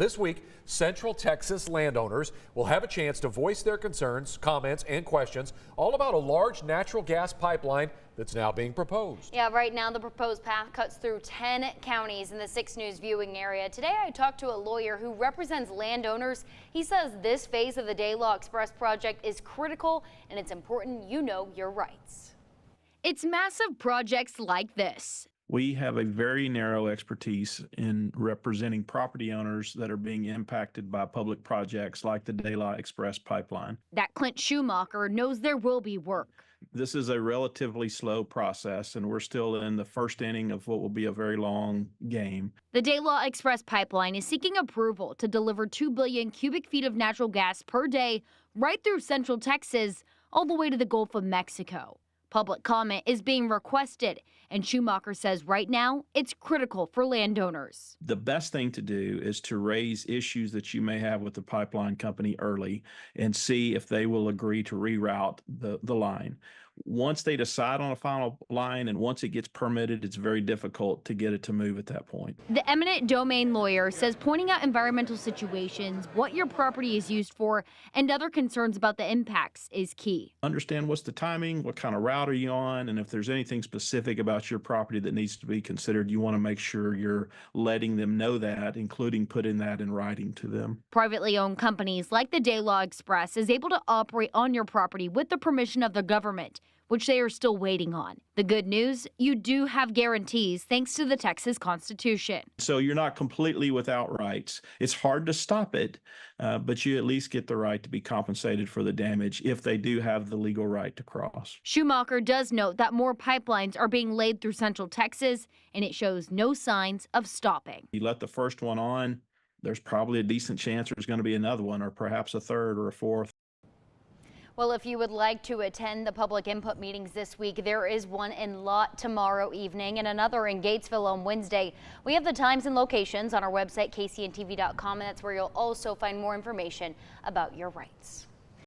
This week, Central Texas landowners will have a chance to voice their concerns, comments, and questions all about a large natural gas pipeline that's now being proposed. Yeah, right now the proposed path cuts through 10 counties in the 6 News viewing area. Today I talked to a lawyer who represents landowners. He says this phase of the Day-Law Express project is critical and it's important you know your rights. It's massive projects like this. We have a very narrow expertise in representing property owners that are being impacted by public projects like the Day-Law Express pipeline. That Clint Schumacher knows there will be work. This is a relatively slow process, and we're still in the first inning of what will be a very long game. The Day-Law Express pipeline is seeking approval to deliver 2 billion cubic feet of natural gas per day right through central Texas, all the way to the Gulf of Mexico. Public comment is being requested, and Schumacher says right now it's critical for landowners. The best thing to do is to raise issues that you may have with the pipeline company early and see if they will agree to reroute the line. Once they decide on a final line and once it gets permitted, it's very difficult to get it to move at that point. The eminent domain lawyer says pointing out environmental situations, what your property is used for, and other concerns about the impacts is key. Understand what's the timing, what kind of route are you on, and if there's anything specific about your property that needs to be considered, you want to make sure you're letting them know that, including putting that in writing to them. Privately owned companies like the Day-Law Express is able to operate on your property with the permission of the government, which they are still waiting on. The good news, you do have guarantees thanks to the Texas Constitution. So you're not completely without rights. It's hard to stop it, but you at least get the right to be compensated for the damage if they do have the legal right to cross. Schumacher does note that more pipelines are being laid through central Texas, and it shows no signs of stopping. You let the first one on, there's probably a decent chance there's going to be another one, or perhaps a third or a fourth. Well, if you would like to attend the public input meetings this week, there is one in Lott tomorrow evening and another in Gatesville on Wednesday. We have the times and locations on our website, kcntv.com, and that's where you'll also find more information about your rights.